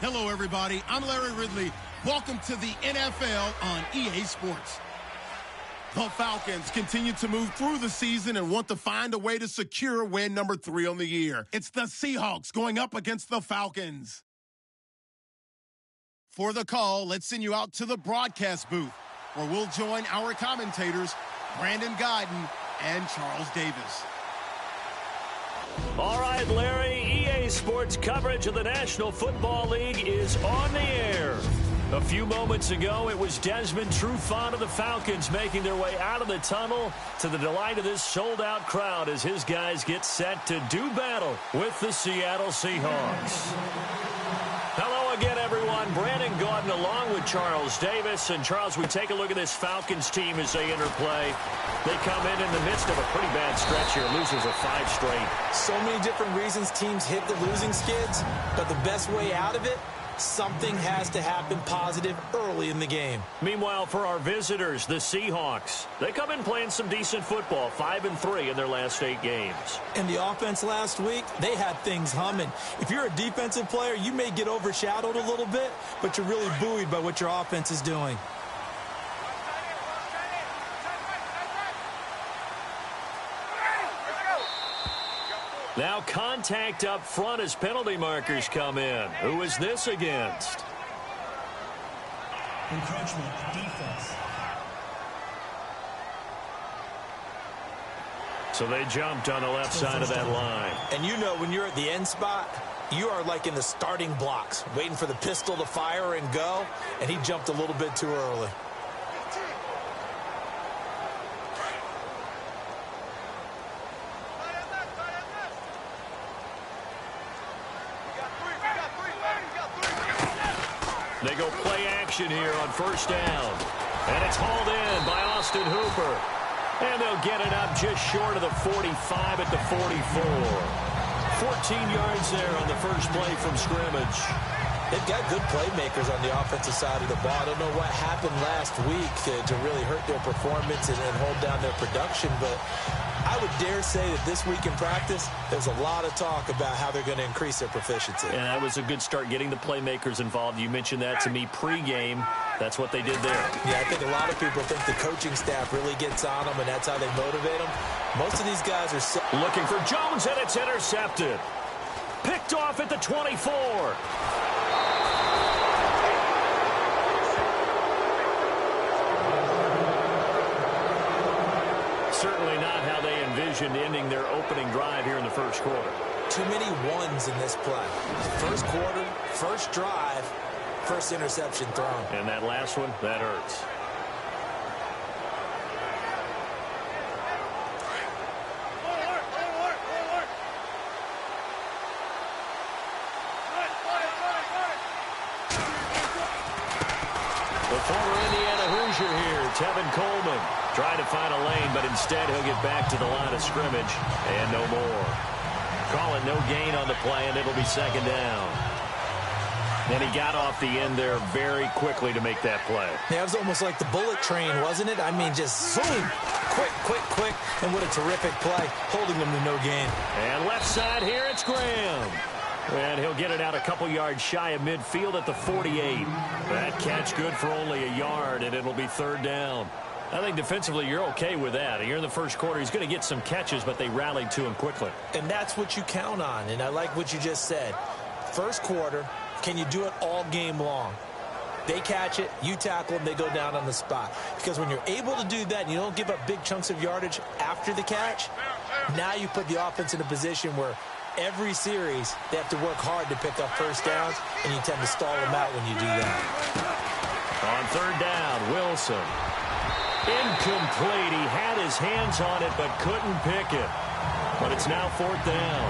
Hello, everybody. I'm Larry Ridley. Welcome to the NFL on EA Sports. The Falcons continue to move through the season and want to find a way to secure win number 3 on the year. It's the Seahawks going up against the Falcons. For the call, let's send you out to the broadcast booth, where we'll join our commentators, Brandon Guyton and Charles Davis. All right, Larry, EA Sports coverage of the National Football League is on the air. A few moments ago, it was Desmond Trufant of the Falcons making their way out of the tunnel to the delight of this sold-out crowd as his guys get set to do battle with the Seattle Seahawks. Hello again, everyone. Brandon Guyton along with Charles Davis. And, Charles, we take a look at this Falcons team as they interplay. They come in the midst of a pretty bad stretch here, losers of 5 straight. So many different reasons teams hit the losing skids, but the best way out of it, something has to happen positive early in the game. Meanwhile, for our visitors, the Seahawks, they come in playing some decent football, 5-3 in their last 8 games. And the offense last week, they had things humming. If you're a defensive player, you may get overshadowed a little bit, but you're really buoyed by what your offense is doing. Now contact up front as penalty markers come in. Who is this against? Encroachment, defense. So they jumped on the left side of that line. And you know when you're at the end spot, you are like in the starting blocks, waiting for the pistol to fire and go, and he jumped a little bit too early. They go play action here on first down. And it's hauled in by Austin Hooper. And they'll get it up just short of the 45 at the 44. 14 yards there on the first play from scrimmage. They've got good playmakers on the offensive side of the ball. I don't know what happened last week to really hurt their performance and hold down their production, but I would dare say that this week in practice, there's a lot of talk about how they're going to increase their proficiency. And that was a good start getting the playmakers involved. You mentioned that to me pregame. That's what they did there. Yeah, I think a lot of people think the coaching staff really gets on them, and that's how they motivate them. Most of these guys are looking for Jones, and it's intercepted. Picked off at the 24. Certainly not how they envisioned ending their opening drive here in the first quarter. Too many ones in this play. First quarter, first drive, first interception thrown. And that last one, that hurts. The former Indiana Hoosier here, Tevin Coleman, trying to find a lane, but instead he'll get back to the line of scrimmage and no more. Call it no gain on the play, and it'll be second down. And he got off the end there very quickly to make that play. Yeah, it was almost like the bullet train, wasn't it? I mean, just zoom, quick, and what a terrific play, holding them to no gain. And left side here, it's Graham. And he'll get it out a couple yards shy of midfield at the 48. That catch good for only a yard, and it'll be third down. I think defensively you're okay with that. Here in the first quarter, he's going to get some catches, but they rallied to him quickly. And that's what you count on, and I like what you just said. First quarter, can you do it all game long? They catch it, you tackle them, they go down on the spot. Because when you're able to do that and you don't give up big chunks of yardage after the catch, now you put the offense in a position where every series, they have to work hard to pick up first downs, and you tend to stall them out when you do that. On third down, Wilson. Incomplete. He had his hands on it, but couldn't pick it. But it's now fourth down.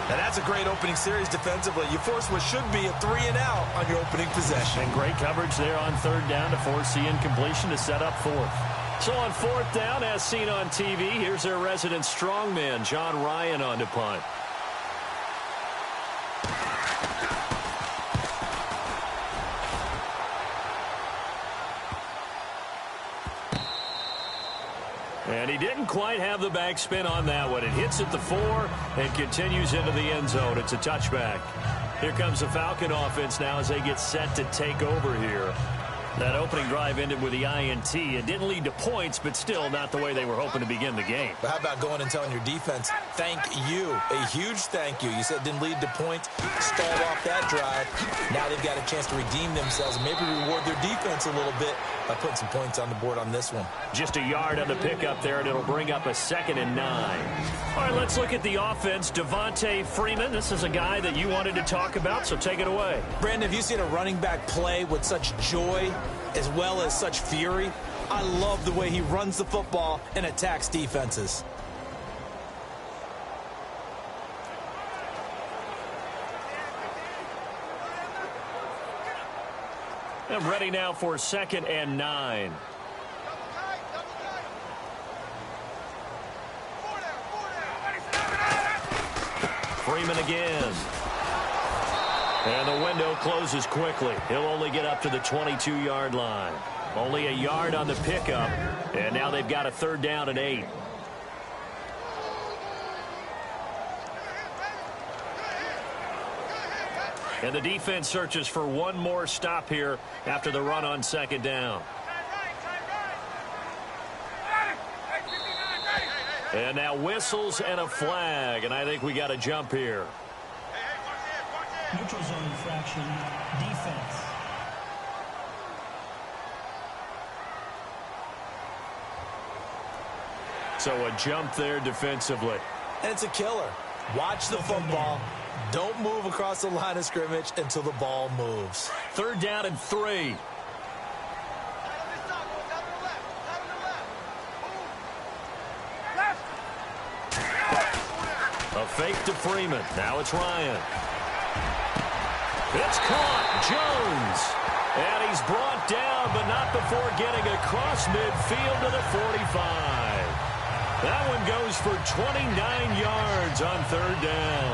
And that's a great opening series defensively. You force what should be a 3-and-out on your opening possession. And great coverage there on third down to force the incompletion to set up fourth. So on fourth down, as seen on TV, here's their resident strongman, John Ryan, on to punt. And he didn't quite have the backspin on that one. It hits at the 4 and continues into the end zone. It's a touchback. Here comes the Falcon offense now as they get set to take over here. That opening drive ended with the INT. It didn't lead to points, but still not the way they were hoping to begin the game. But how about going and telling your defense, thank you, a huge thank you. You said it didn't lead to points, stalled off that drive. Now they've got a chance to redeem themselves and maybe reward their defense a little bit by putting some points on the board on this one. Just a yard on the pickup there, and it'll bring up a 2nd and 9. All right, let's look at the offense. Devontae Freeman, this is a guy that you wanted to talk about, so take it away. Brandon, have you seen a running back play with such joy as well as such fury? I love the way he runs the football and attacks defenses. I'm ready now for 2nd and 9. Freeman again. And the window closes quickly. He'll only get up to the 22-yard line. Only a yard on the pickup. And now they've got a 3rd down and 8. And the defense searches for one more stop here after the run on 2nd down. And now whistles and a flag, and I think we got a jump here. Neutral zone infraction, defense. So a jump there defensively. And it's a killer. Watch the football. Don't move across the line of scrimmage until the ball moves. 3rd down and 3. A fake to Freeman. Now it's Ryan. It's caught. Jones. And he's brought down, but not before getting across midfield to the 45. That one goes for 29 yards on 3rd down.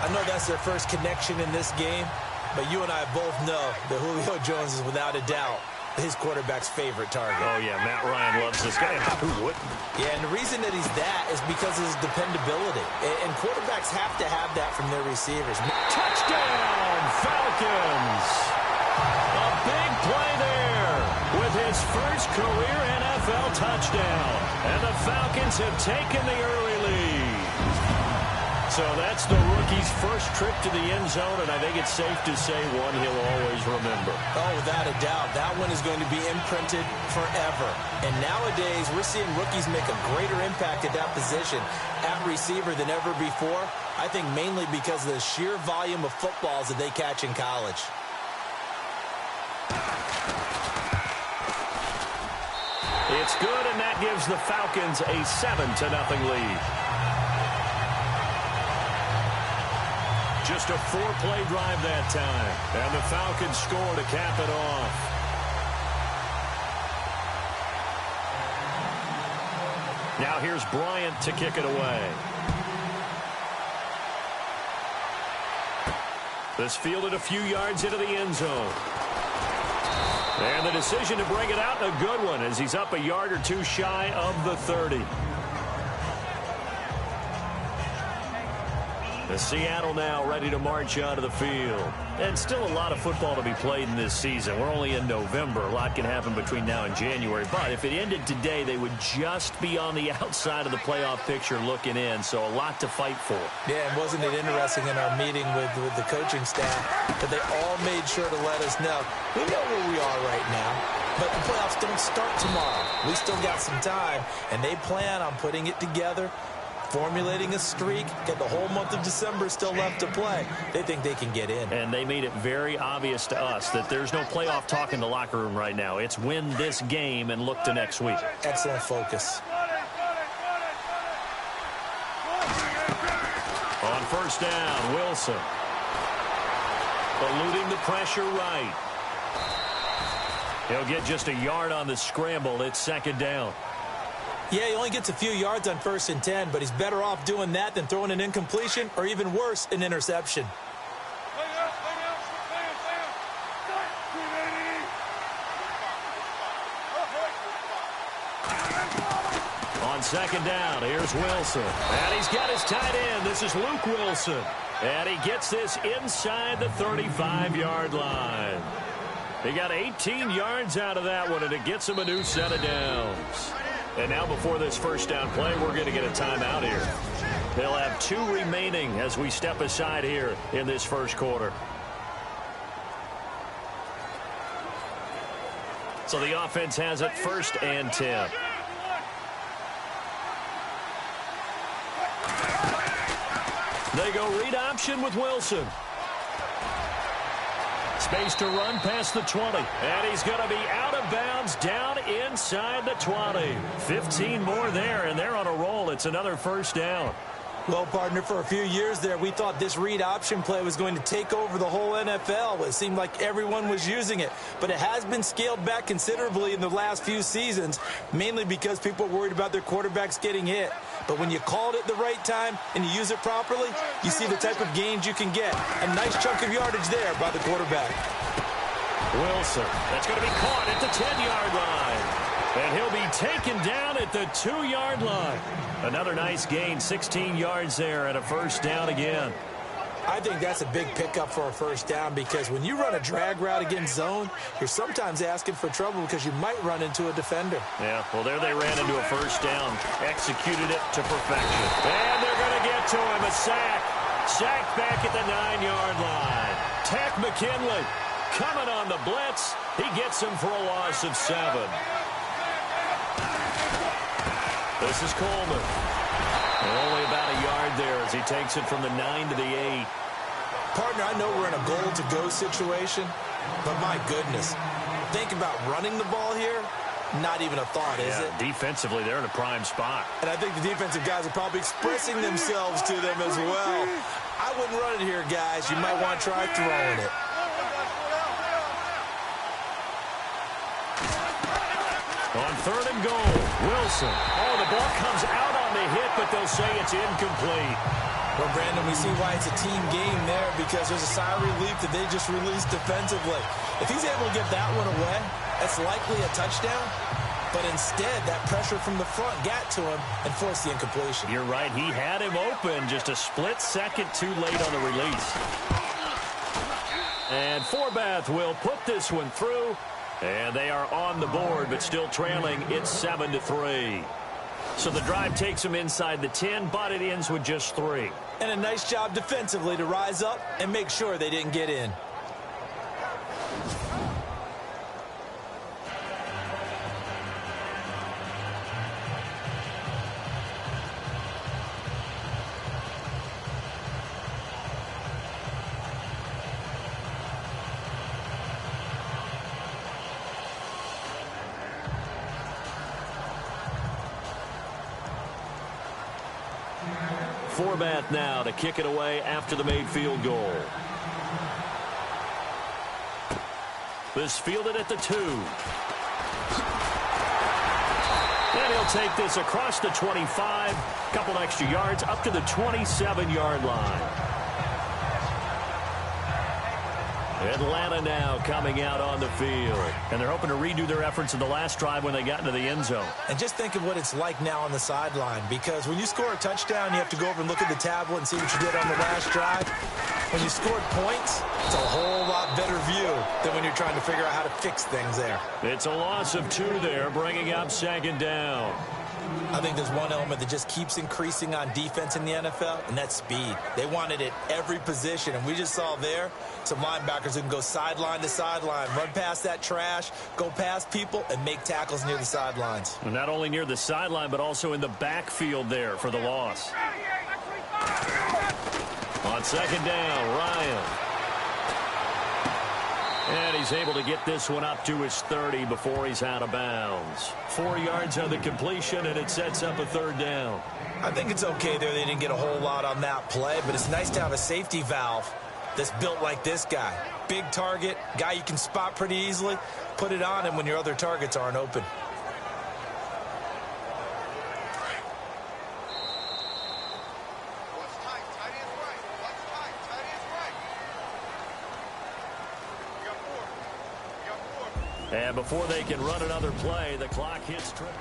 I know that's their first connection in this game, but you and I both know that Julio Jones is without a doubt his quarterback's favorite target. Oh, yeah, Matt Ryan loves this guy. Who wouldn't? Yeah, and the reason that he's that is because of his dependability. And quarterbacks have to have that from their receivers. Touchdown, Falcons! A big play there with his first career NFL touchdown. And the Falcons have taken the early lead. So that's the rookie's first trip to the end zone, and I think it's safe to say one he'll always remember. Oh, without a doubt. That one is going to be imprinted forever. And nowadays, we're seeing rookies make a greater impact at that position at receiver than ever before. I think mainly because of the sheer volume of footballs that they catch in college. It's good, and that gives the Falcons a 7-0 lead. Just a 4-play drive that time. And the Falcons score to cap it off. Now here's Bryant to kick it away. This fielded a few yards into the end zone. And the decision to bring it out, a good one, as he's up a yard or two shy of the 30. The Seattle now ready to march onto the field. And still a lot of football to be played in this season. We're only in November. A lot can happen between now and January. But if it ended today, they would just be on the outside of the playoff picture looking in. So a lot to fight for. Yeah, and wasn't it interesting in our meeting with the coaching staff that they all made sure to let us know, we know where we are right now. But the playoffs don't start tomorrow. We still got some time, and they plan on putting it together, formulating a streak, get the whole month of December still left to play. They think they can get in. And they made it very obvious to us that there's no playoff talk in the locker room right now. It's win this game and look to next week. Excellent focus. On 1st down, Wilson. Eluding the pressure right. He'll get just a yard on the scramble. It's 2nd down. Yeah, he only gets a few yards on 1st and 10, but he's better off doing that than throwing an incompletion or even worse, an interception. On 2nd down, here's Wilson. And he's got his tight end. This is Luke Wilson. And he gets this inside the 35-yard line. He got 18 yards out of that one, and it gets him a new set of downs. And now before this first down play, we're going to get a timeout here. They'll have 2 remaining as we step aside here in this first quarter. So the offense has it 1st and 10. They go read option with Wilson. Space to run past the 20. And he's going to be out of bounds down inside the 20. 15 more there, and they're on a roll. It's another first down. Well, partner, for a few years there, we thought this read option play was going to take over the whole NFL. It seemed like everyone was using it. But it has been scaled back considerably in the last few seasons, mainly because people are worried about their quarterbacks getting hit. But when you called it the right time and you use it properly, you see the type of gains you can get. A nice chunk of yardage there by the quarterback. Wilson, that's going to be caught at the 10-yard line. And he'll be taken down at the 2-yard line. Another nice gain, 16 yards there, and a first down again. I think that's a big pickup for a first down, because when you run a drag route against zone, you're sometimes asking for trouble because you might run into a defender. Yeah, well, there they ran into a first down, executed it to perfection. And they're going to get to him, a sack. Sacked back at the 9-yard line. Tack McKinley coming on the blitz. He gets him for a loss of 7. This is Coleman. Only about a yard there as he takes it from the 9 to the 8. Partner, I know we're in a goal-to-go situation, but my goodness, think about running the ball here. Not even a thought, is it? Defensively, they're in a prime spot. And I think the defensive guys are probably expressing themselves to them as well. I wouldn't run it here, guys. You might want to try throwing it. On 3rd and goal, Wilson. Oh, the ball comes out on the hit, but they'll say it's incomplete. Well, Brandon, we see why it's a team game there, because there's a sigh of relief that they just released defensively. If he's able to get that one away, that's likely a touchdown. But instead, that pressure from the front got to him and forced the incompletion. You're right. He had him open, just a split second too late on the release. And Forbath will put this one through. And they are on the board, but still trailing. It's 7-3. So the drive takes them inside the 10, but it ends with just 3. And a nice job defensively to rise up and make sure they didn't get in. Forbath now to kick it away after the made field goal. This fielded at the 2. And he'll take this across the 25. Couple extra yards up to the 27-yard line. Atlanta now coming out on the field. And they're hoping to redo their efforts in the last drive when they got into the end zone. And just think of what it's like now on the sideline, because when you score a touchdown, you have to go over and look at the tablet and see what you did on the last drive. When you scored points, it's a whole lot better view than when you're trying to figure out how to fix things there. It's a loss of 2 there, bringing up 2nd down. I think there's one element that just keeps increasing on defense in the NFL, and that's speed. They want it at every position, and we just saw there some linebackers who can go sideline to sideline, run past that trash, go past people, and make tackles near the sidelines. And not only near the sideline, but also in the backfield there for the loss. On 2nd down, Ryan. And he's able to get this one up to his 30 before he's out of bounds. 4 yards on the completion, and it sets up a 3rd down. I think it's okay there. They didn't get a whole lot on that play, but it's nice to have a safety valve that's built like this guy. Big target, guy you can spot pretty easily. Put it on him when your other targets aren't open. And before they can run another play, the clock hits triple.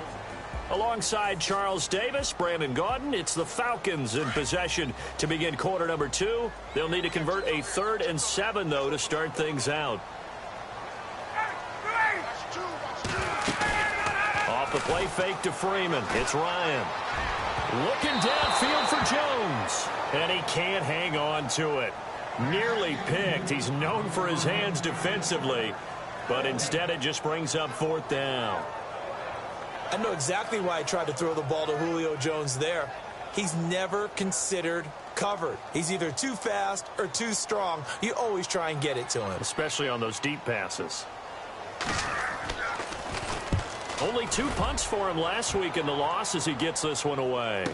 Alongside Charles Davis, Brandon Gaudin, it's the Falcons in possession to begin quarter number 2. They'll need to convert a 3rd and 7, though, to start things out. Off the play fake to Freeman. It's Ryan. Looking downfield for Jones. And he can't hang on to it. Nearly picked. He's known for his hands defensively. But instead it just brings up 4th down. I know exactly why I tried to throw the ball to Julio Jones there. He's never considered covered. He's either too fast or too strong. You always try and get it to him. Especially on those deep passes. Only 2 punts for him last week in the loss as he gets this one away.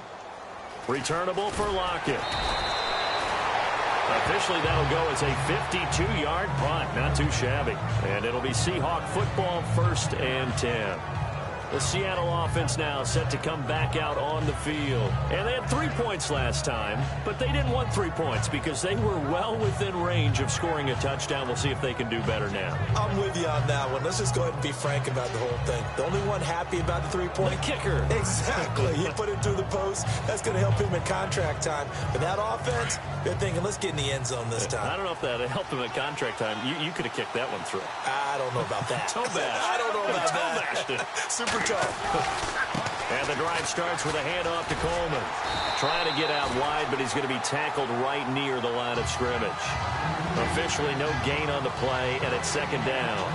Returnable for Lockett. Officially, that'll go as a 52-yard punt. Not too shabby. And it'll be Seahawk football, 1st and 10. The Seattle offense now set to come back out on the field. And they had 3 points last time, but they didn't want 3 points because they were well within range of scoring a touchdown. We'll see if they can do better now. I'm with you on that one. Let's just go ahead and be frank about the whole thing. The only one happy about the 3-point kicker. Exactly. He put it through the post. That's going to help him in contract time. But that offense, they're thinking, let's get in the end zone this time. I don't know if that helped him at contract time. You could have kicked that one through. I don't know about that. Toe bash. I don't know about that. Super tough. And the drive starts with a handoff to Coleman. Trying to get out wide, but he's going to be tackled right near the line of scrimmage. Officially no gain on the play, and it's 2nd down.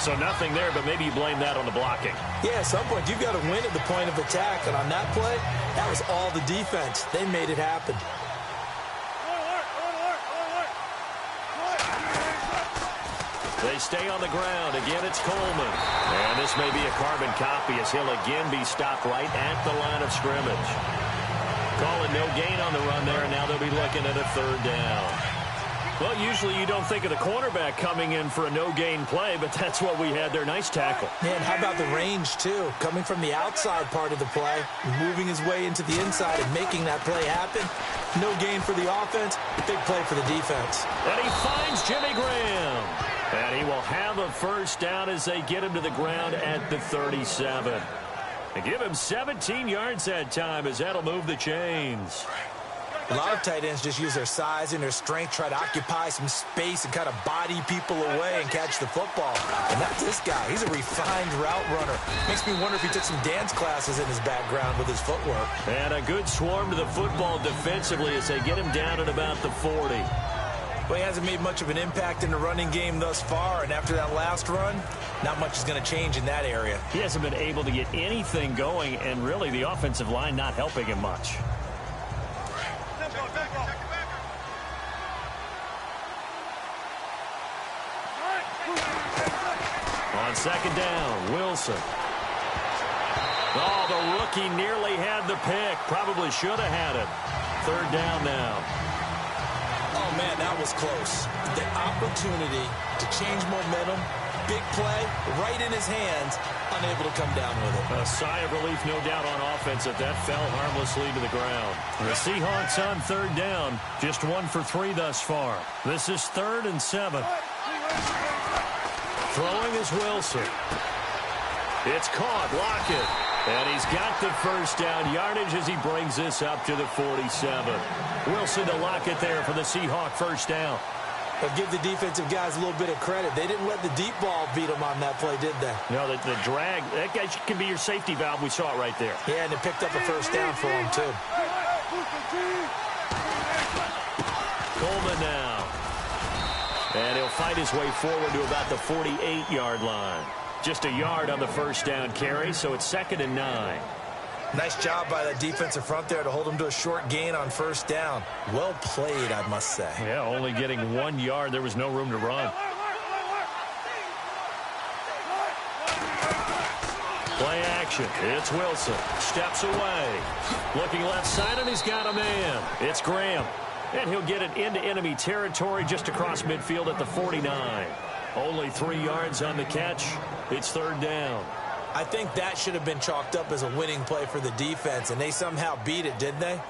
So nothing there, but maybe you blame that on the blocking. Yeah, at some point you've got to win at the point of attack, and on that play, that was all the defense. They made it happen. They stay on the ground. Again, it's Coleman. And this may be a carbon copy as he'll again be stopped right at the line of scrimmage. Call it no gain on the run there, and now they'll be looking at a 3rd down. Well, usually you don't think of the cornerback coming in for a no-gain play, but that's what we had there. Nice tackle. Man, how about the range, too? Coming from the outside part of the play, moving his way into the inside and making that play happen. No gain for the offense, big play for the defense. And he finds Jimmy Graham. And he will have a 1st down as they get him to the ground at the 37. And give him 17 yards that time as that'll move the chains. A lot of tight ends just use their size and their strength, try to occupy some space and kind of body people away and catch the football. And not this guy. He's a refined route runner. Makes me wonder if he took some dance classes in his background with his footwork. And a good swarm to the football defensively as they get him down at about the 40. Well, he hasn't made much of an impact in the running game thus far, and after that last run, not much is going to change in that area. He hasn't been able to get anything going, and really the offensive line not helping him much. On 2nd down, Wilson. Oh, the rookie nearly had the pick. Probably should have had it. 3rd down now. Oh, man, that was close. The opportunity to change momentum, big play, right in his hands, unable to come down with it. A sigh of relief, no doubt, on offense that fell harmlessly to the ground. The Seahawks on 3rd down, just 1 for 3 thus far. This is 3rd and 7. Throwing is Wilson. It's caught, Lockett. And he's got the 1st down yardage as he brings this up to the 47. Wilson to Lockett there for the Seahawk 1st down. But give the defensive guys a little bit of credit. They didn't let the deep ball beat them on that play, did they? No, the drag, that guy can be your safety valve. We saw it right there. Yeah, and it picked up a 1st down for him, too. Coleman now. And he'll fight his way forward to about the 48-yard line. Just a yard on the 1st down carry, so it's 2nd and 9. Nice job by that defensive front there to hold him to a short gain on 1st down. Well played, I must say. Yeah, only getting 1 yard. There was no room to run. Play action. It's Wilson. Steps away. Looking left side, and he's got a man. It's Graham. And he'll get it into enemy territory just across midfield at the 49. Only 3 yards on the catch. It's 3rd down. I think that should have been chalked up as a winning play for the defense, and they somehow beat it, didn't they?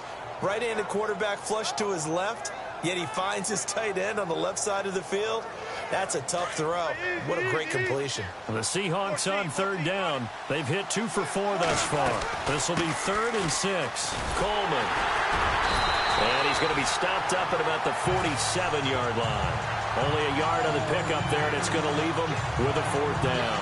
Right-handed quarterback flushed to his left, yet he finds his tight end on the left side of the field. That's a tough throw. What a great completion. The Seahawks on third down. They've hit 2 for 4 thus far. This will be 3rd and 6. Coleman. And he's going to be stopped up at about the 47-yard line. Only a yard on the pickup there, and it's going to leave him with a 4th down.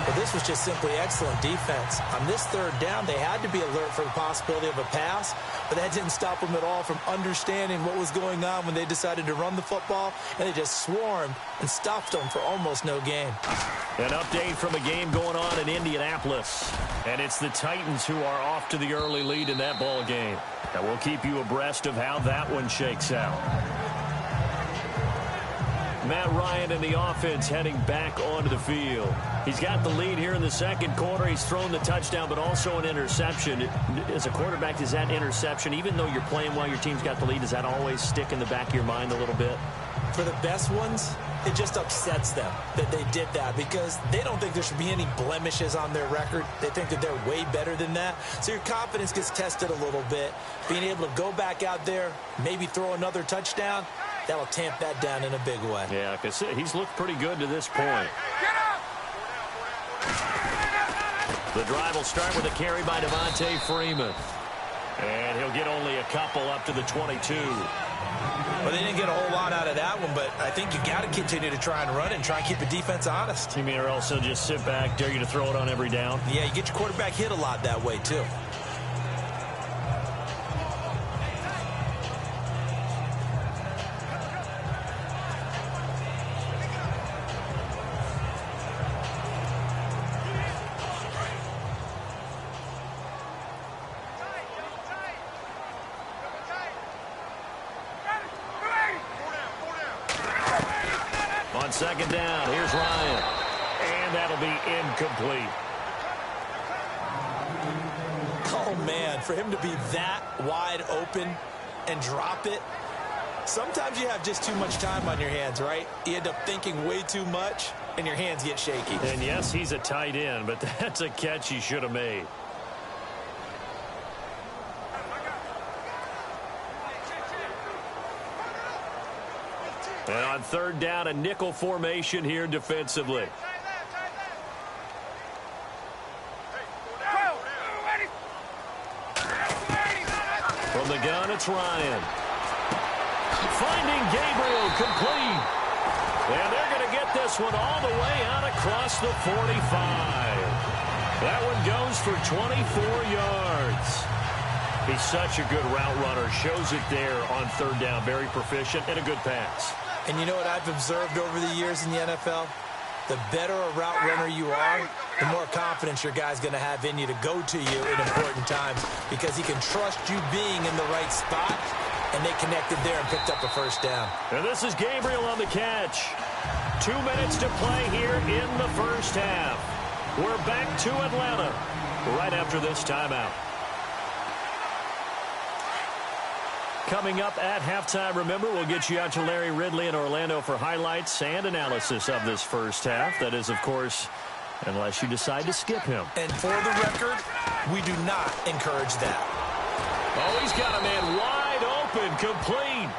Well, this was just simply excellent defense. On this 3rd down, they had to be alert for the possibility of a pass, but that didn't stop them at all from understanding what was going on when they decided to run the football, and they just swarmed and stuffed them for almost no gain. An update from a game going on in Indianapolis, and it's the Titans who are off to the early lead in that ball game. And we'll keep you abreast of how that one shakes out. Matt Ryan and the offense heading back onto the field. He's got the lead here in the 2nd quarter. He's thrown the touchdown, but also an interception. As a quarterback, does that interception, even though you're playing while your team's got the lead, does that always stick in the back of your mind a little bit? For the best ones, it just upsets them that they did that because they don't think there should be any blemishes on their record. They think that they're way better than that. So your confidence gets tested a little bit. Being able to go back out there, maybe throw another touchdown, that'll tamp that down in a big way. Yeah, because he's looked pretty good to this point. The drive will start with a carry by Devontae Freeman. And he'll get only a couple up to the 22. Well, they didn't get a whole lot out of that one, but I think you got to continue to try and run and try and keep the defense honest. You mean or else he'll just sit back, dare you to throw it on every down? Yeah, you get your quarterback hit a lot that way, too. On 2nd down, here's Ryan. And that'll be incomplete. Oh, man, for him to be that wide open and drop it, sometimes you have just too much time on your hands, right? You end up thinking way too much, and your hands get shaky. And, yes, he's a tight end, but that's a catch he should have made. And on 3rd down, a nickel formation here defensively. From the gun, it's Ryan. Finding Gabriel, complete. And they're going to get this one all the way out across the 45. That one goes for 24 yards. He's such a good route runner. Shows it there on 3rd down. Very proficient and a good pass. And you know what I've observed over the years in the NFL? The better a route runner you are, the more confidence your guy's going to have in you to go to you in important times because he can trust you being in the right spot, and they connected there and picked up a 1st down. And this is Gabriel on the catch. 2 minutes to play here in the 1st half. We're back to Atlanta right after this timeout. Coming up at halftime, remember, we'll get you out to Larry Ridley in Orlando for highlights and analysis of this 1st half. That is, of course, unless you decide to skip him. And for the record, we do not encourage that. Oh, he's got a man wide open, complete.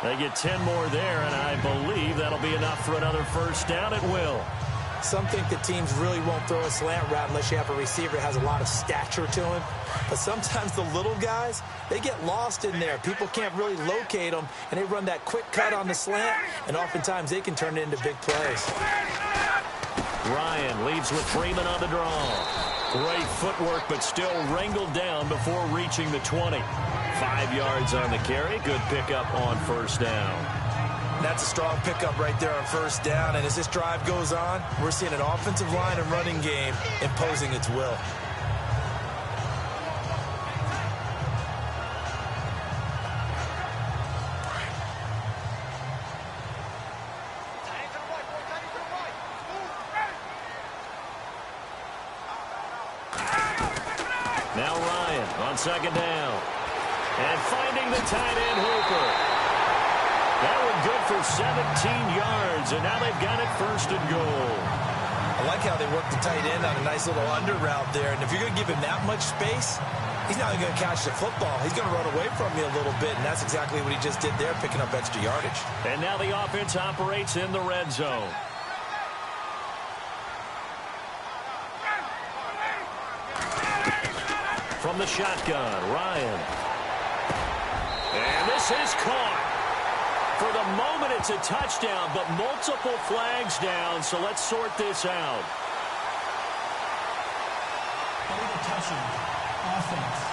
They get 10 more there, and I believe that'll be enough for another 1st down at will. Some think that teams really won't throw a slant route unless you have a receiver that has a lot of stature to him. But sometimes the little guys, they get lost in there. People can't really locate them, and they run that quick cut on the slant, and oftentimes they can turn it into big plays. Ryan leaves with Freeman on the draw. Great footwork, but still wrangled down before reaching the 20. 5 yards on the carry. Good pickup on 1st down. That's a strong pickup right there on 1st down. And as this drive goes on, we're seeing an offensive line and running game imposing its will. Now Ryan on 2nd down. And finding the tight end Hooper. That one good for 17 yards, and now they've got it 1st and goal. I like how they work the tight end on a nice little under route there. And if you're going to give him that much space, He's not going to catch the football. He's going to run away from me a little bit, and that's exactly what he just did there, picking up extra yardage. And now the offense operates in the red zone. From the shotgun, Ryan. And this is caught. For the moment, it's a touchdown, but multiple flags down, so let's sort this out. Offense.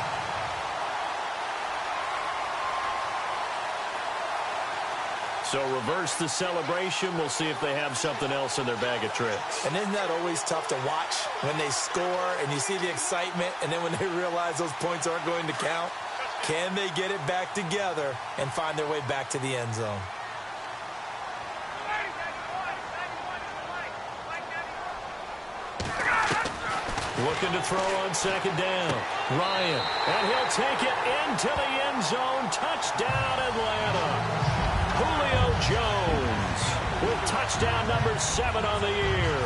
So reverse the celebration. We'll see if they have something else in their bag of tricks. And isn't that always tough to watch when they score and you see the excitement, and then when they realize those points aren't going to count? Can they get it back together and find their way back to the end zone? Looking to throw on second down. Ryan, and he'll take it into the end zone. Touchdown, Atlanta. Julio Jones with touchdown number 7 on the year.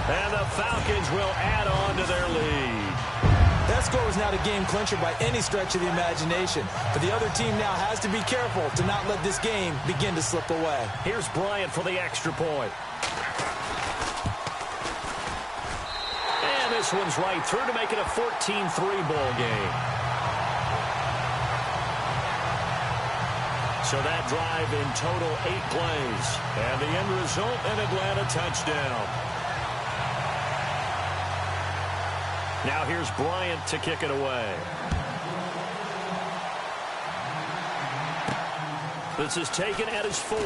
And the Falcons will add on to their lead. That score was not a game clincher by any stretch of the imagination. But the other team now has to be careful to not let this game begin to slip away. Here's Bryant for the extra point. And this one's right through to make it a 14-3 ball game. So that drive in total 8 plays. And the end result, an Atlanta touchdown. Now here's Bryant to kick it away. This is taken at his 4.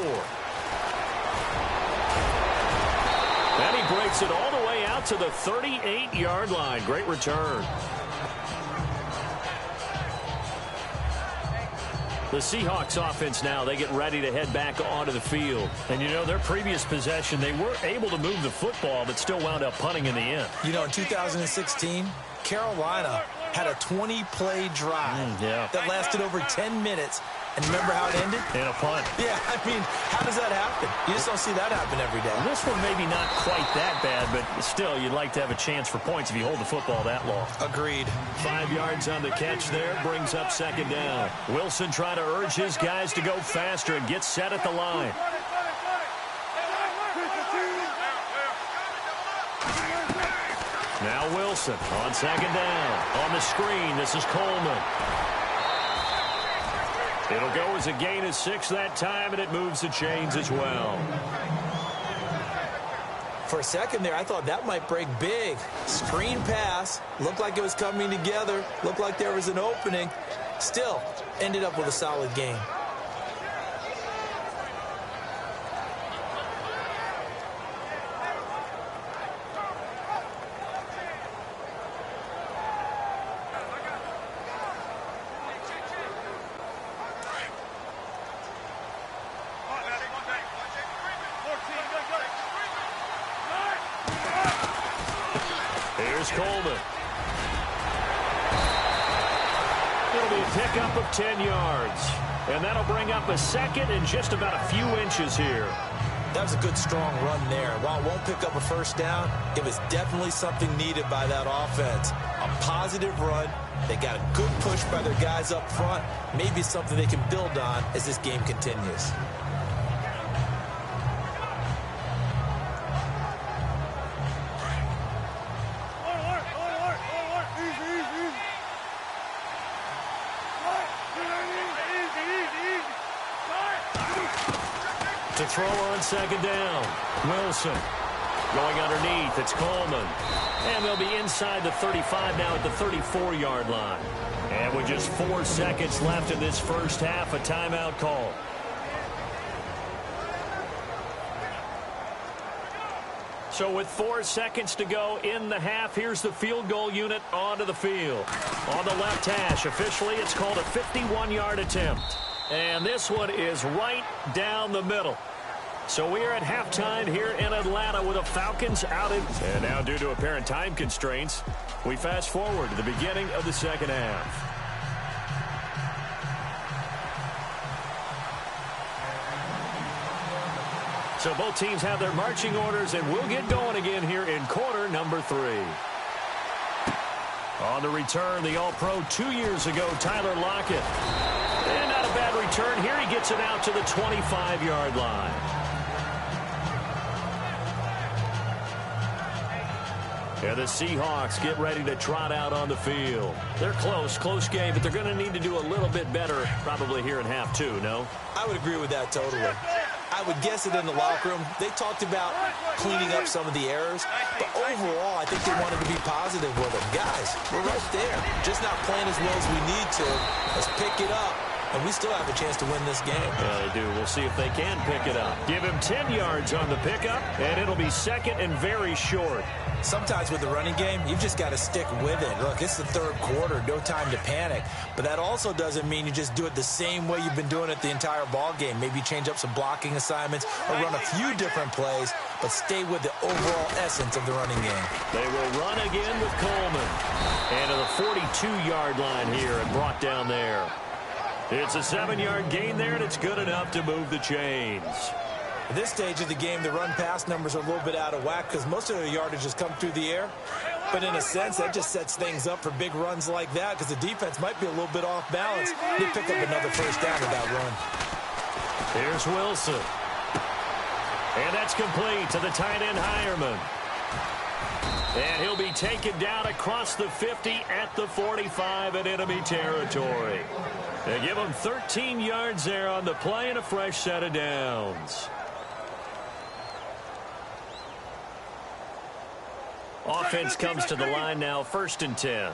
And he breaks it all the way out to the 38-yard line. Great return. The Seahawks offense now, they get ready to head back onto the field. And, you know, their previous possession, they were able to move the football, but still wound up punting in the end. You know, in 2016, Carolina had a 20-play drive that lasted over 10 minutes. And remember how it ended? In a punt. Yeah, I mean, how does that happen? You just don't see that happen every day. This one maybe not quite that bad, but still, you'd like to have a chance for points if you hold the football that long. Agreed. 5 yards on the catch there, brings up second down. Wilson trying to urge his guys to go faster and get set at the line. Now Wilson on second down. On the screen, this is Coleman. It'll go as a gain of 6 that time, and it moves the chains as well. For a second there, I thought that might break big. Screen pass. Looked like it was coming together. Looked like there was an opening. Still, ended up with a solid game. Here's Coleman. It'll be a pickup of 10 yards. And that'll bring up a second and just about a few inches here. That was a good, strong run there. While it won't pick up a first down, it was definitely something needed by that offense. A positive run. They got a good push by their guys up front. Maybe something they can build on as this game continues. To throw on second down. Wilson going underneath. It's Coleman. And they'll be inside the 35 now at the 34-yard line. And with just 4 seconds left in this first half, a timeout call. So with 4 seconds to go in the half, here's the field goal unit onto the field. On the left hash, officially it's called a 51-yard attempt. And this one is right down the middle. So we are at halftime here in Atlanta with the Falcons out in. And now due to apparent time constraints, we fast forward to the beginning of the second half. So both teams have their marching orders, and we'll get going again here in quarter number 3. On the return, the All-Pro 2 years ago, Tyler Lockett. And not a bad return here. He gets it out to the 25-yard line. And the Seahawks get ready to trot out on the field. They're close game, but they're going to need to do a little bit better probably here in half two, no? I would agree with that totally. I would guess it in the locker room. They talked about cleaning up some of the errors, but overall, I think they wanted to be positive with them. Guys, we're right there. Just not playing as well as we need to. Let's pick it up, and we still have a chance to win this game. Yeah, they do. We'll see if they can pick it up. Give him 10 yards on the pickup, and it'll be second and very short. Sometimes with the running game, you've just got to stick with it. Look, it's the third quarter, no time to panic. But that also doesn't mean you just do it the same way you've been doing it the entire ball game. Maybe change up some blocking assignments or run a few different plays, but stay with the overall essence of the running game. They will run again with Coleman. And to the 42-yard line here and brought down there. It's a 7-yard gain there, and it's good enough to move the chains. At this stage of the game, the run-pass numbers are a little bit out of whack because most of their yardage has come through the air. But in a sense, that just sets things up for big runs like that because the defense might be a little bit off balance. They pick up another first down with that run. Here's Wilson. And that's complete to the tight end, Hireman. And he'll be taken down across the 50 at the 45 in enemy territory. They give him 13 yards there on the play and a fresh set of downs. Offense comes to the line now, 1st and 10.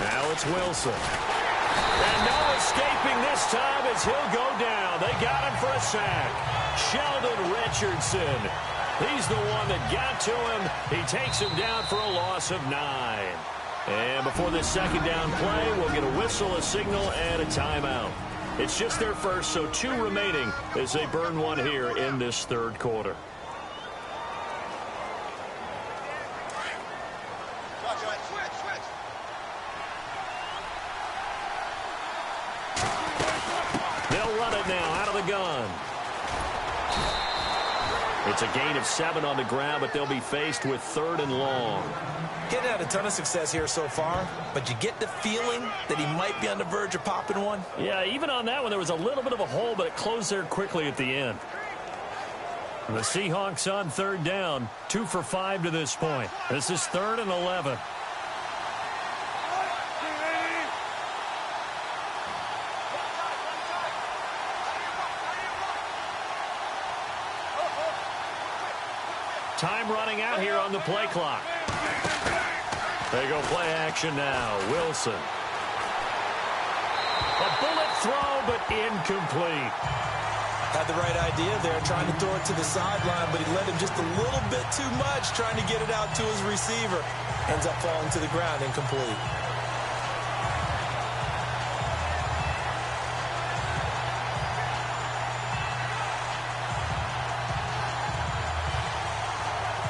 Now it's Wilson. And no escaping this time as he'll go down. They got him for a sack. Sheldon Richardson. He's the one that got to him. He takes him down for a loss of 9. And before this second down play, we'll get a whistle, a signal, and a timeout. It's just their first, so 2 remaining as they burn one here in this third quarter. They'll run it now out of the gun. It's a gain of 7 on the ground, but they'll be faced with 3rd and long. Getting had a ton of success here so far, but you get the feeling that he might be on the verge of popping one. Yeah, even on that one, there was a little bit of a hole, but it closed there quickly at the end. The Seahawks on 3rd down, 2 for 5 to this point. This is 3rd and 11. Time running out here on the play clock. They go play action now. Wilson. A bullet throw, but incomplete. Had the right idea there, trying to throw it to the sideline, but he led him just a little bit too much, trying to get it out to his receiver. Ends up falling to the ground, incomplete.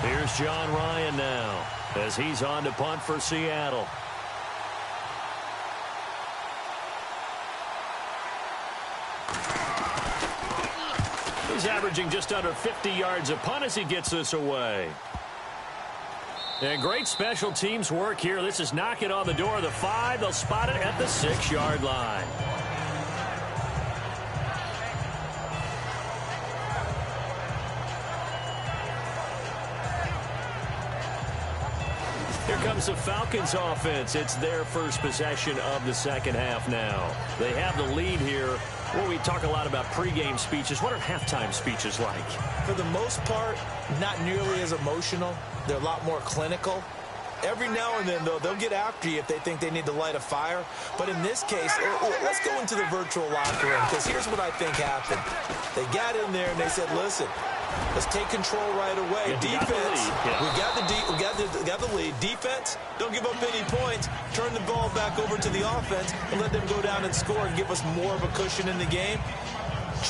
Here's John Ryan now as he's on to punt for Seattle. He's averaging just under 50 yards a punt as he gets this away. And great special teams work here. This is knocking on the door of the 5. They'll spot it at the 6-yard line. Here comes the Falcons offense. It's their first possession of the second half now. They have the lead here. Well, we talk a lot about pregame speeches. What are halftime speeches like? For the most part, not nearly as emotional. They're a lot more clinical. Every now and then, though, they'll get after you if they think they need to light a fire. But in this case, let's go into the virtual locker room, because here's what I think happened. They got in there and they said, listen, let's take control right away. Defense, we got the lead. Defense, don't give up any points. Turn the ball back over to the offense and let them go down and score and give us more of a cushion in the game.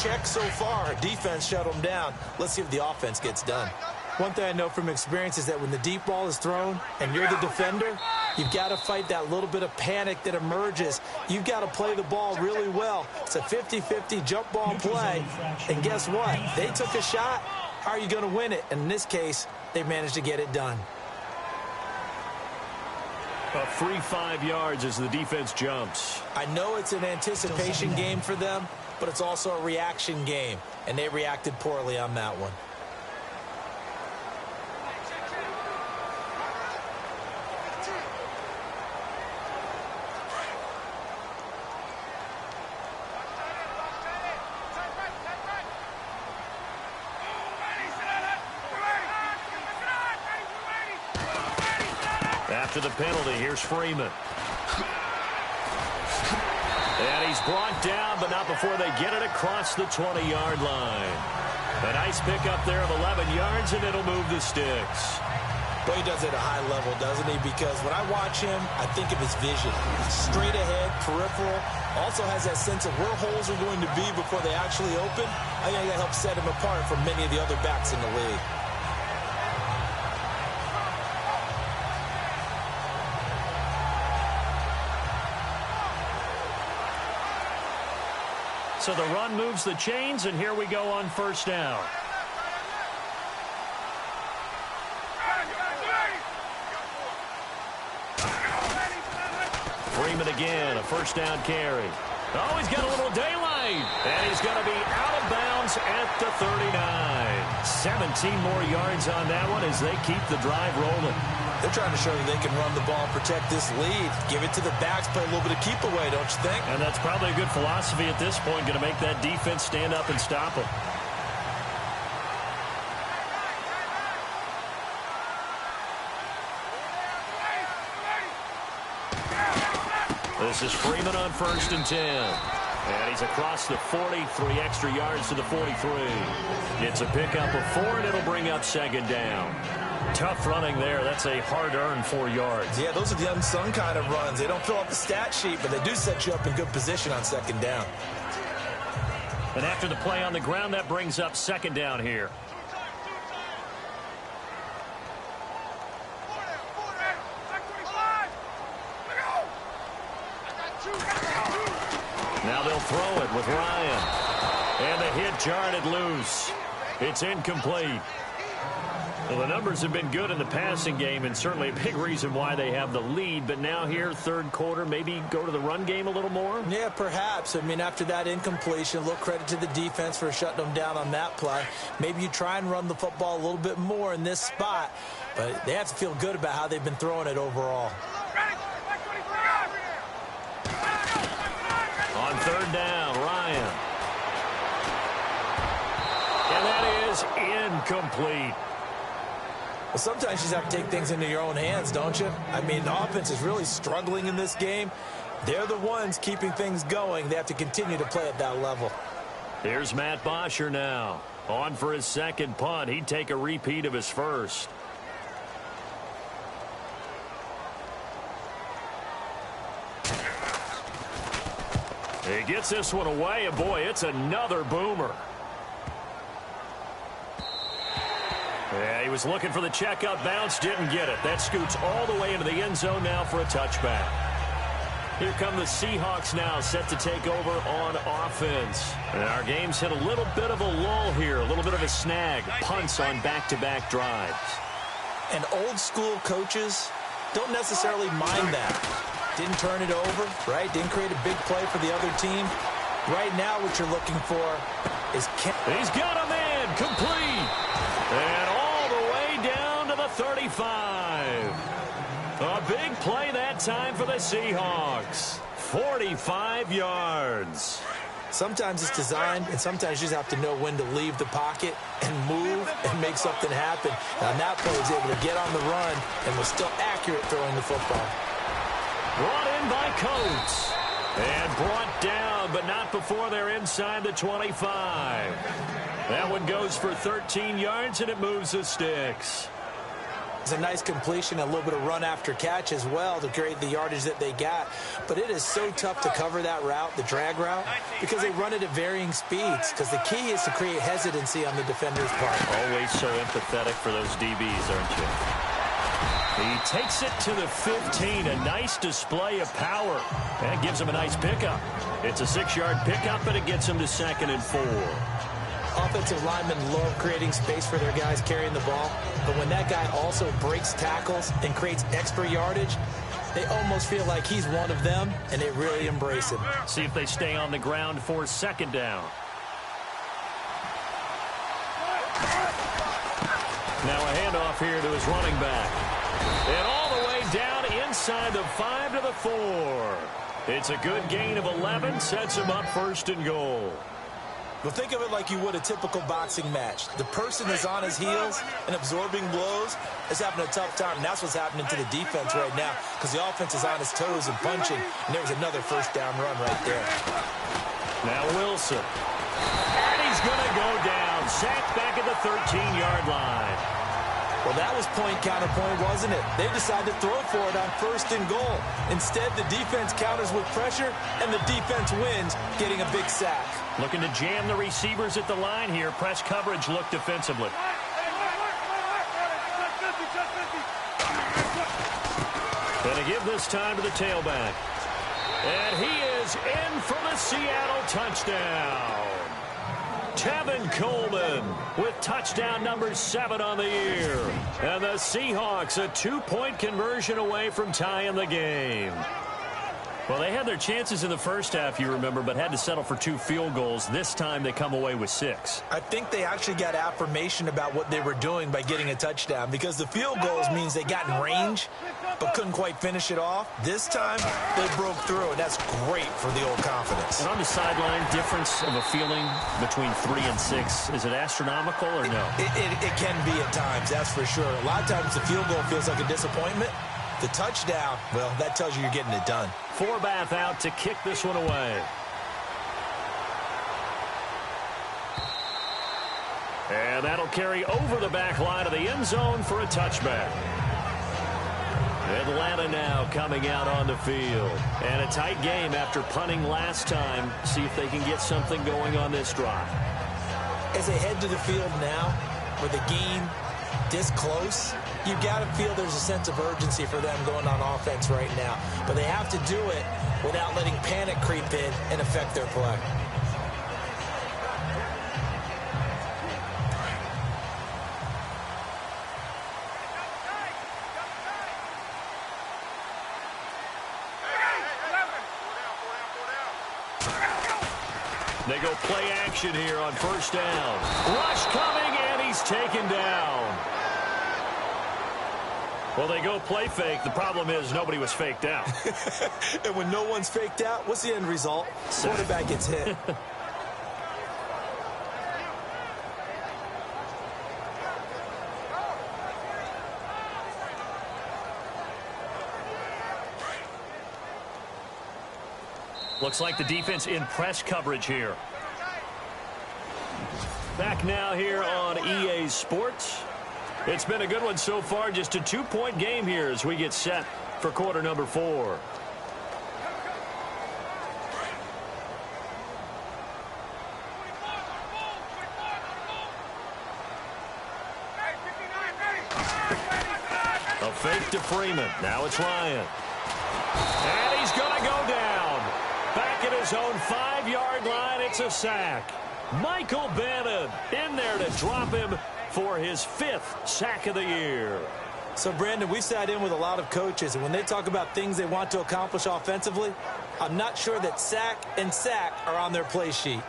Check so far. Defense shut them down. Let's see if the offense gets done. One thing I know from experience is that when the deep ball is thrown and you're the defender, you've got to fight that little bit of panic that emerges. You've got to play the ball really well. It's a 50-50 jump ball play. And guess what? They took a shot. How are you going to win it? And in this case, they managed to get it done. A free 5 yards as the defense jumps. I know it's an anticipation game for them, but it's also a reaction game, and they reacted poorly on that one. After the penalty, here's Freeman. And he's brought down, but not before they get it across the 20-yard line. A nice pickup there of 11 yards, and it'll move the sticks. Well, he does it at a high level, doesn't he? Because when I watch him, I think of his vision. Straight ahead, peripheral. Also has that sense of where holes are going to be before they actually open. I think that helps set him apart from many of the other backs in the league. So the run moves the chains, and here we go on first down. Freeman again, a first down carry. Oh, he's got a little daylight, and he's going to be out of bounds at the 39. 17 more yards on that one as they keep the drive rolling. They're trying to show you they can run the ball and protect this lead. Give it to the backs, play a little bit of keep away, don't you think? And that's probably a good philosophy at this point, going to make that defense stand up and stop them. This is Freeman on 1st and 10. And he's across the 40, 3 extra yards to the 43. Gets a pickup of 4, and it'll bring up 2nd down. Tough running there. That's a hard-earned 4 yards. Yeah, those are the unsung kind of runs. They don't fill up the stat sheet, but they do set you up in good position on 2nd down. And after the play on the ground, that brings up 2nd down here. Now they'll throw it with Ryan. And the hit jarred it loose. It's incomplete. Well, the numbers have been good in the passing game, and certainly a big reason why they have the lead. But now here, 3rd quarter, maybe go to the run game a little more? Yeah, perhaps. I mean, after that incompletion, a little credit to the defense for shutting them down on that play. Maybe you try and run the football a little bit more in this spot, but they have to feel good about how they've been throwing it overall. On 3rd down, Ryan. And that is incomplete. Well, sometimes you just have to take things into your own hands, don't you? I mean, the offense is really struggling in this game. They're the ones keeping things going. They have to continue to play at that level. Here's Matt Bosher now. On for his 2nd punt. He'd take a repeat of his first. He gets this one away, and boy, it's another boomer. Yeah, he was looking for the checkup bounce, didn't get it. That scoots all the way into the end zone now for a touchback. Here come the Seahawks now, set to take over on offense. And our game's hit a little bit of a lull here, a little bit of a snag. Punts on back-to-back drives. And old-school coaches don't necessarily mind that. Didn't turn it over, right? Didn't create a big play for the other team. Right now, what you're looking for is... He's got a man, complete. And all the way down to the 35. A big play that time for the Seahawks. 45 yards. Sometimes it's designed, and sometimes you just have to know when to leave the pocket and move and make something happen. Now, that play was able to get on the run and was still accurate throwing the football. Brought in by Coates. And brought down, but not before they're inside the 25. That one goes for 13 yards, and it moves the sticks. It's a nice completion, a little bit of run after catch as well to create the yardage that they got. But it is so tough to cover that route, the drag route, because they run it at varying speeds. Because the key is to create hesitancy on the defender's part. Always so empathetic for those DBs, aren't you? He takes it to the 15. A nice display of power. That gives him a nice pickup. It's a 6-yard pickup, but it gets him to 2nd and 4. offensive linemen love creating space for their guys carrying the ball, but when that guy also breaks tackles and creates extra yardage, they almost feel like he's one of them, and they really embrace him. See if they stay on the ground for second down. Now a handoff here to his running back. And all the way down inside the 5 to the 4. It's a good gain of 11, sets him up first and goal. Well, think of it like you would a typical boxing match. The person is on his heels and absorbing blows is having a tough time, and that's what's happening to the defense right now because the offense is on his toes and punching, and there was another first down run right there. Now Wilson. And he's going to go down. Sacked back at the 13-yard line. Well, that was point counterpoint, wasn't it? They decided to throw for it on first and goal. Instead, the defense counters with pressure, and the defense wins, getting a big sack. Looking to jam the receivers at the line here. Press coverage look defensively. Going to give this time to the tailback. And he is in for the Seattle touchdown. Tevin Coleman with touchdown number 7 on the year. And the Seahawks a 2-point conversion away from tying the game. Well, they had their chances in the first half, you remember, but had to settle for 2 field goals. This time they come away with 6. I think they actually got affirmation about what they were doing by getting a touchdown because the field goals means they got in range but couldn't quite finish it off. This time they broke through, and that's great for the old confidence. And on the sideline, difference of a feeling between 3 and 6, is it astronomical or no? It can be at times, that's for sure. A lot of times the field goal feels like a disappointment. The touchdown, well, that tells you you're getting it done. Forbath out to kick this one away. And that'll carry over the back line of the end zone for a touchback. Atlanta now coming out on the field. And a tight game after punting last time. See if they can get something going on this drive. As they head to the field now, with the game this close, you've got to feel there's a sense of urgency for them going on offense right now. But they have to do it without letting panic creep in and affect their play. They go play action here on first down. Rush coming, and he's taken down. Well, they go play fake. The problem is nobody was faked out. And when no one's faked out, what's the end result? Quarterback gets hit. Looks like the defense in press coverage here. Back now here on EA Sports. It's been a good one so far. Just a 2-point game here as we get set for quarter number 4. A fake to Freeman. Now it's Ryan. And he's going to go down. Back at his own 5-yard line, it's a sack. Michael Bannon in there to drop him for his 5th sack of the year. So, Brandon, we sat in with a lot of coaches, and when they talk about things they want to accomplish offensively, I'm not sure that sack and sack are on their play sheet.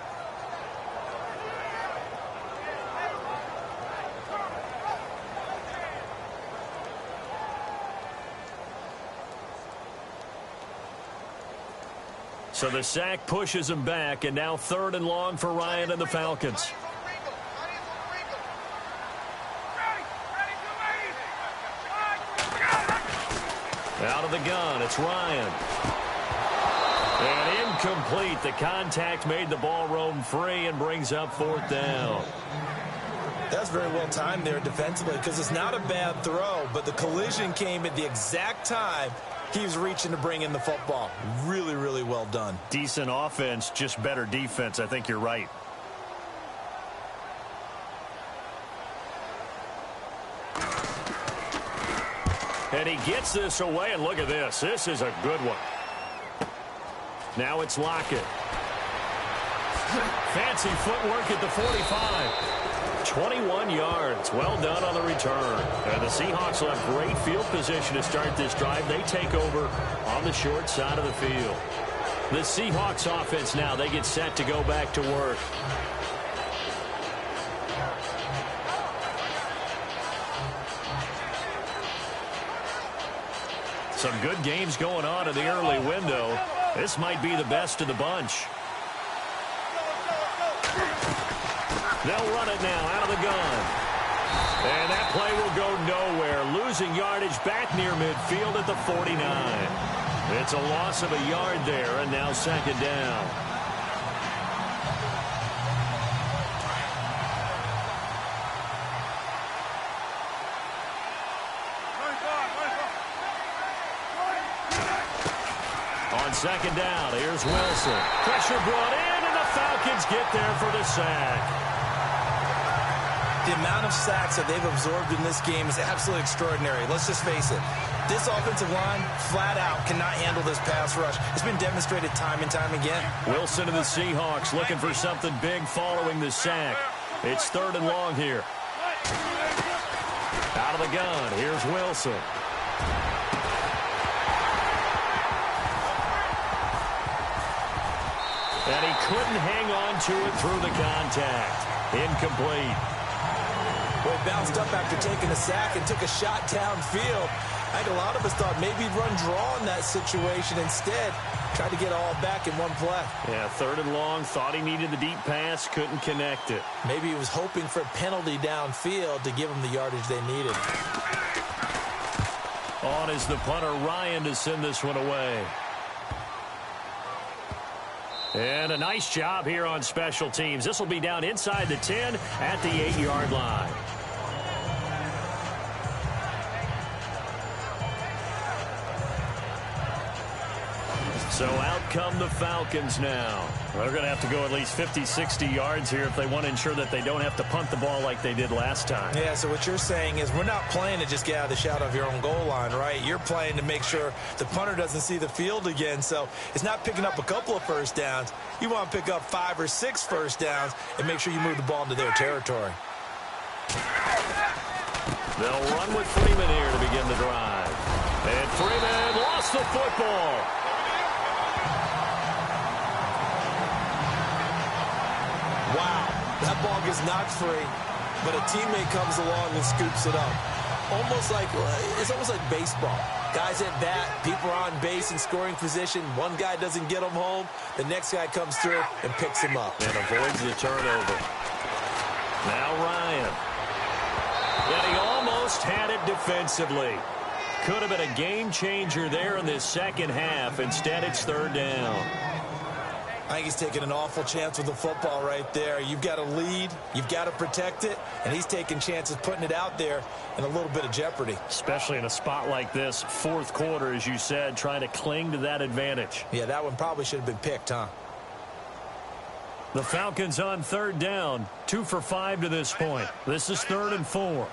So the sack pushes him back, and now 3rd and long for Ryan and the Falcons. Out of the gun, it's Ryan. And incomplete. The contact made the ball roam free and brings up 4th down. That's very well timed there defensively because it's not a bad throw, but the collision came at the exact time he was reaching to bring in the football. Really, really well done. Decent offense, just better defense. I think you're right. And he gets this away, and look at this. This is a good one. Now it's Lockett. Fancy footwork at the 45. 21 yards. Well done on the return. And the Seahawks will have great field position to start this drive. They take over on the short side of the field. The Seahawks offense now, they get set to go back to work. Some good games going on in the early window. This might be the best of the bunch. They'll run it now out of the gun. And that play will go nowhere. Losing yardage back near midfield at the 49. It's a loss of a yard there, and now second down. On second down, here's Wilson. Pressure brought in, and the Falcons get there for the sack. The amount of sacks that they've absorbed in this game is absolutely extraordinary. Let's just face it. This offensive line, flat out, cannot handle this pass rush. It's been demonstrated time and time again. Wilson and the Seahawks looking for something big following the sack. It's 3rd and long here. Out of the gun, here's Wilson. And he couldn't hang on to it through the contact. Incomplete. Boy, bounced up after taking a sack and took a shot downfield. I think a lot of us thought maybe he'd run draw in that situation. Instead, tried to get all back in one play. Yeah, 3rd and long. Thought he needed the deep pass. Couldn't connect it. Maybe he was hoping for a penalty downfield to give him the yardage they needed. On is the punter, Ryan, to send this one away. And a nice job here on special teams. This will be down inside the 10 at the 8-yard line. So out come the Falcons now. They're going to have to go at least 50, 60 yards here if they want to ensure that they don't have to punt the ball like they did last time. Yeah, so what you're saying is we're not playing to just get out of the shadow of your own goal line, right? You're playing to make sure the punter doesn't see the field again. So it's not picking up a couple of first downs. You want to pick up 5 or 6 first downs and make sure you move the ball into their territory. They'll run with Freeman here to begin the drive. And Freeman lost the football. Wow, that ball gets knocked free, but a teammate comes along and scoops it up. It's almost like baseball. Guys at bat, people are on base in scoring position. One guy doesn't get him home. The next guy comes through and picks him up. And avoids the turnover. Now Ryan. And he almost had it defensively. Could have been a game changer there in this second half. Instead, it's 3rd down. I think he's taking an awful chance with the football right there. You've got to lead, you've got to protect it, and he's taking chances putting it out there in a little bit of jeopardy. Especially in a spot like this, 4th quarter, as you said, trying to cling to that advantage. Yeah, that one probably should have been picked, huh? The Falcons on 3rd down, 2 for 5 to this point. This is 3rd and 4.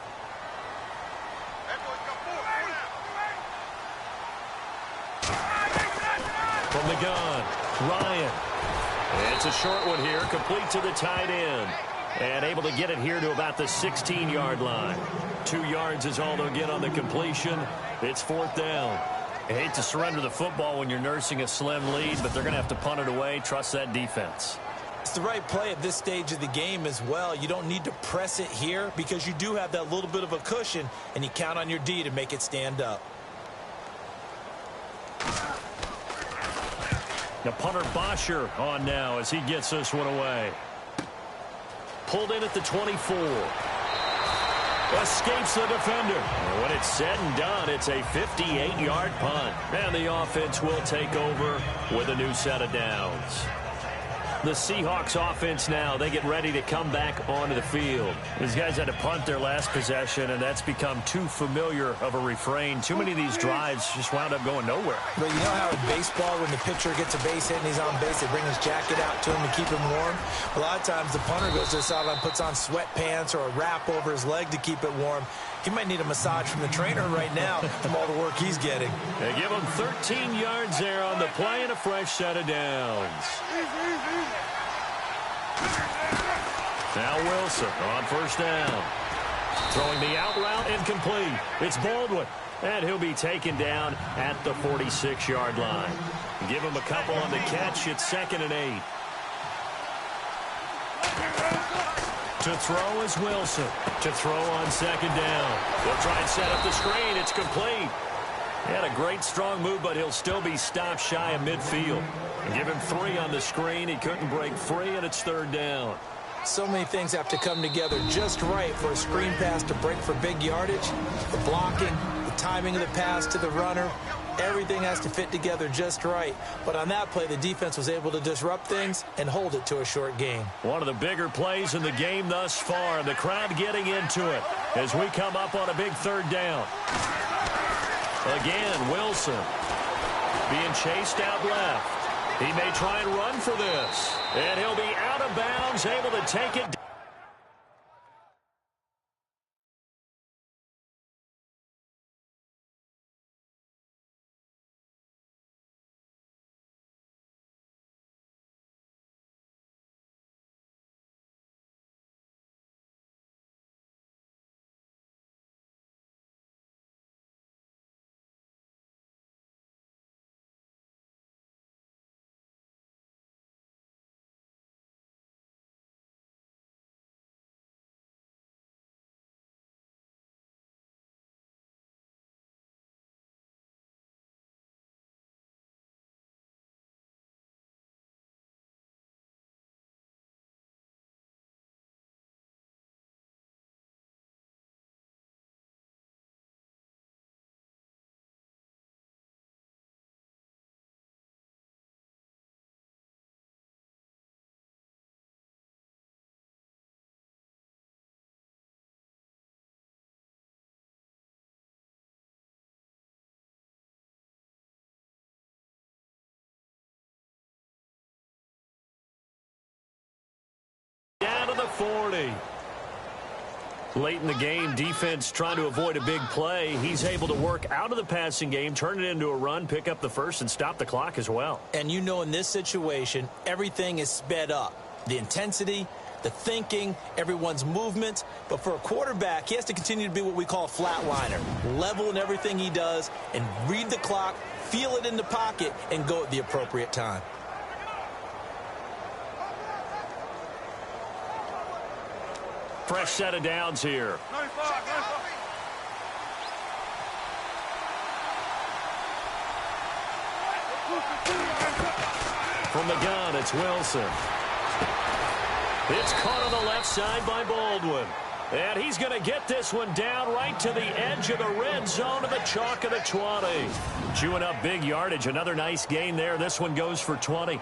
From the gun, Ryan. It's a short one here, complete to the tight end. And able to get it here to about the 16-yard line. 2 yards is all they'll get on the completion. It's 4th down. I hate to surrender the football when you're nursing a slim lead, but they're going to have to punt it away. Trust that defense. It's the right play at this stage of the game as well. You don't need to press it here because you do have that little bit of a cushion, and you count on your D to make it stand up. The punter Bosher on now as he gets this one away. Pulled in at the 24. Escapes the defender. And when it's said and done, it's a 58-yard punt. And the offense will take over with a new set of downs. The Seahawks offense now, they get ready to come back onto the field. These guys had to punt their last possession, and that's become too familiar of a refrain. Too many of these drives just wound up going nowhere. But you know how in baseball, when the pitcher gets a base hit and he's on base, they bring his jacket out to him to keep him warm? A lot of times the punter goes to the sideline, puts on sweatpants or a wrap over his leg to keep it warm. He might need a massage from the trainer right now from all the work he's getting. They give him 13 yards there on the play and a fresh set of downs. Now Wilson on first down. Throwing the out route incomplete. It's Baldwin. And he'll be taken down at the 46-yard line. Give him a couple on the catch. It's 2nd and 8. To throw is Wilson. To throw on 2nd down. They'll try and set up the screen. It's complete. He had a great strong move, but he'll still be stopped shy of midfield. Give him 3 on the screen. He couldn't break free, and it's 3rd down. So many things have to come together just right for a screen pass to break for big yardage. The blocking, the timing of the pass to the runner, everything has to fit together just right. But on that play, the defense was able to disrupt things and hold it to a short gain. One of the bigger plays in the game thus far. The crowd getting into it as we come up on a big 3rd down. Again, Wilson being chased out left. He may try and run for this. And he'll be out of bounds, able to take it. Down to the 40. Late in the game, defense trying to avoid a big play. He's able to work out of the passing game, turn it into a run, pick up the first, and stop the clock as well. And you know in this situation, everything is sped up. The intensity, the thinking, everyone's movement. But for a quarterback, he has to continue to be what we call a flatliner. Level in everything he does and read the clock, feel it in the pocket, and go at the appropriate time. Fresh set of downs here. From the gun, it's Wilson. It's caught on the left side by Baldwin. And he's going to get this one down right to the edge of the red zone of the chalk of the 20. Chewing up big yardage. Another nice gain there. This one goes for 20.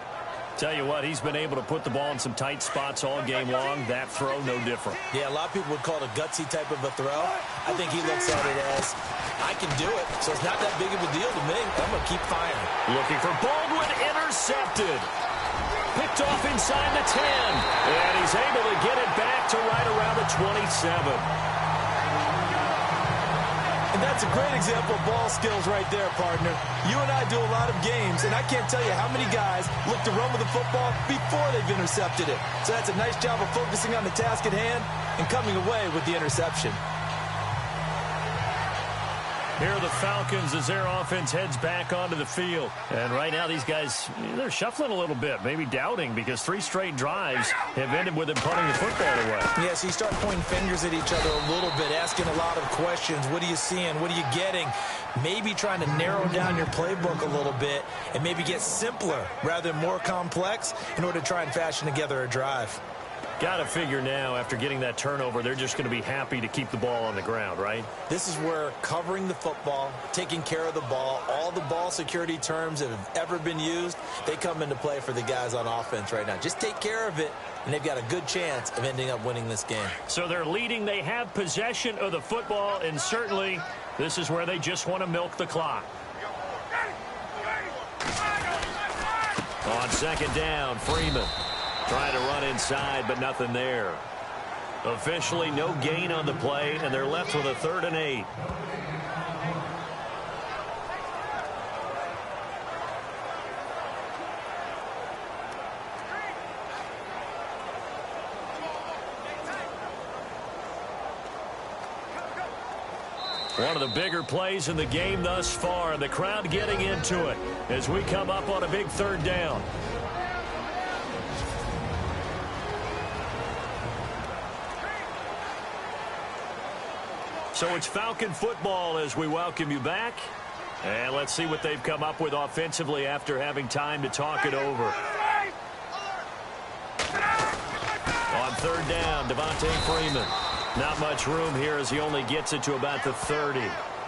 Tell you what, he's been able to put the ball in some tight spots all game long. That throw, no different. Yeah, a lot of people would call it a gutsy type of a throw. I think he looks at it as, I can do it, so it's not that big of a deal to me. I'm going to keep firing. Looking for Baldwin, intercepted. Picked off inside the 10. And he's able to get it back to right around the 27. And that's a great example of ball skills right there, partner. You and I do a lot of games, and I can't tell you how many guys look to run with the football before they've intercepted it. So that's a nice job of focusing on the task at hand and coming away with the interception. Here are the Falcons as their offense heads back onto the field. And right now these guys, they're shuffling a little bit, maybe doubting, because 3 straight drives have ended with them punting the football away. Yeah, so you start pointing fingers at each other a little bit, asking a lot of questions. What are you seeing? What are you getting? Maybe trying to narrow down your playbook a little bit and maybe get simpler rather than more complex in order to try and fashion together a drive. Got to figure now, after getting that turnover, they're just going to be happy to keep the ball on the ground, right? This is where covering the football, taking care of the ball, all the ball security terms that have ever been used, they come into play for the guys on offense right now. Just take care of it, and they've got a good chance of ending up winning this game. So they're leading. They have possession of the football, and certainly this is where they just want to milk the clock. On second down, Freeman. Trying to run inside, but nothing there. Officially, no gain on the play, and they're left with a 3rd and 8. One of the bigger plays in the game thus far. The crowd getting into it as we come up on a big third down. So it's Falcon football as we welcome you back. And let's see what they've come up with offensively after having time to talk it over. On third down, Devontae Freeman. Not much room here as he only gets it to about the 30.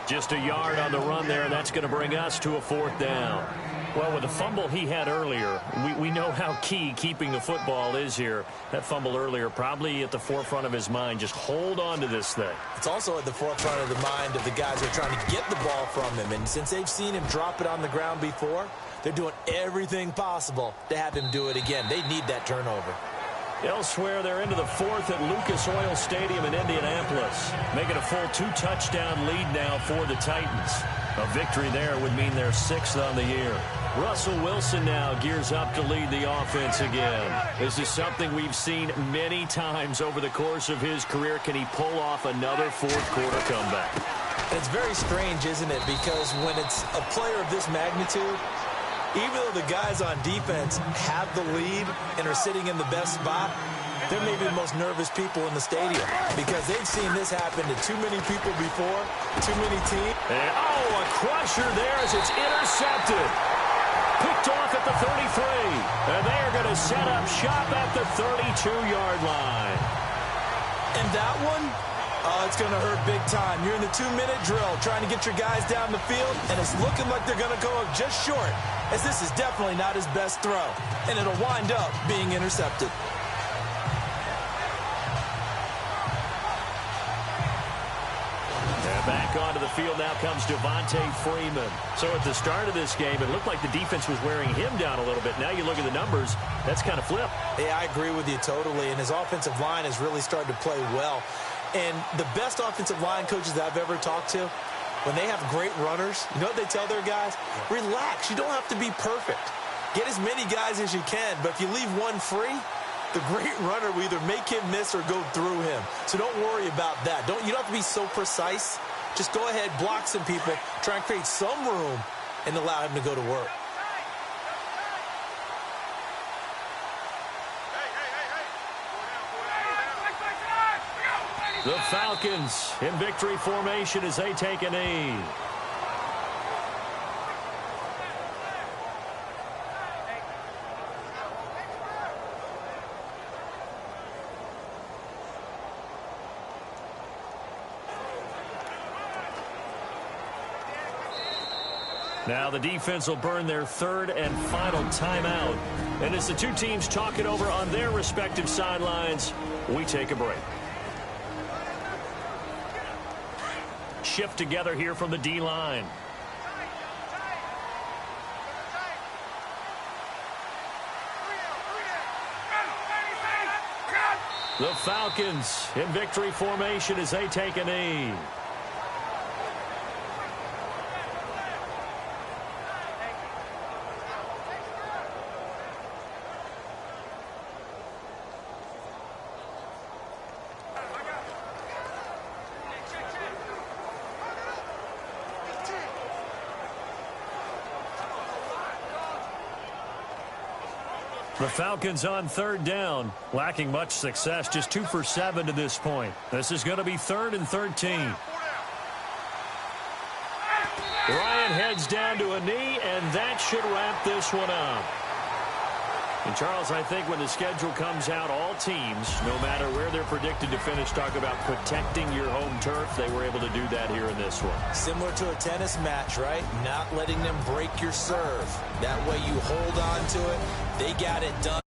Just a yard on the run there. That's going to bring us to a fourth down. Well, with the fumble he had earlier, we know how key keeping the football is here. That fumble earlier probably at the forefront of his mind. Just hold on to this thing. It's also at the forefront of the mind of the guys who are trying to get the ball from him. And since they've seen him drop it on the ground before, they're doing everything possible to have him do it again. They need that turnover. Elsewhere, they're into the fourth at Lucas Oil Stadium in Indianapolis, making a full 2-touchdown lead now for the Titans. A victory there would mean they're 6th on the year. Russell Wilson now gears up to lead the offense again. This is something we've seen many times over the course of his career. Can he pull off another fourth-quarter comeback? It's very strange, isn't it? Because when it's a player of this magnitude, even though the guys on defense have the lead and are sitting in the best spot, they're maybe the most nervous people in the stadium because they've seen this happen to too many people before, too many teams. And, a crusher there as it's intercepted. Picked off at the 33. And they are going to set up shop at the 32-yard line. And that one, it's going to hurt big time. You're in the 2-minute drill trying to get your guys down the field, and it's looking like they're going to go up just short, as this is definitely not his best throw, and it'll wind up being intercepted. And back onto the field now comes Devontae Freeman. So at the start of this game, it looked like the defense was wearing him down a little bit. Now you look at the numbers, that's kind of flipped. Yeah, I agree with you totally, and his offensive line has really started to play well. And the best offensive line coaches that I've ever talked to, when they have great runners, you know what they tell their guys? Relax. You don't have to be perfect. Get as many guys as you can, but if you leave one free, the great runner will either make him miss or go through him. So don't worry about that. You don't have to be so precise. Just go ahead, block some people, try and create some room, and allow him to go to work. The Falcons in victory formation as they take a knee. Now the defense will burn their third and final timeout. And as the two teams talk it over on their respective sidelines, we take a break. Shift together here from the D-line. The Falcons in victory formation as they take a knee. The Falcons on third down, lacking much success, just 2 for 7 to this point. This is going to be 3rd and 13. Ryan heads down to a knee, and that should wrap this one up. And, Charles, I think when the schedule comes out, all teams, no matter where they're predicted to finish, talk about protecting your home turf. They were able to do that here in this one. Similar to a tennis match, right? Not letting them break your serve. That way you hold on to it. They got it done.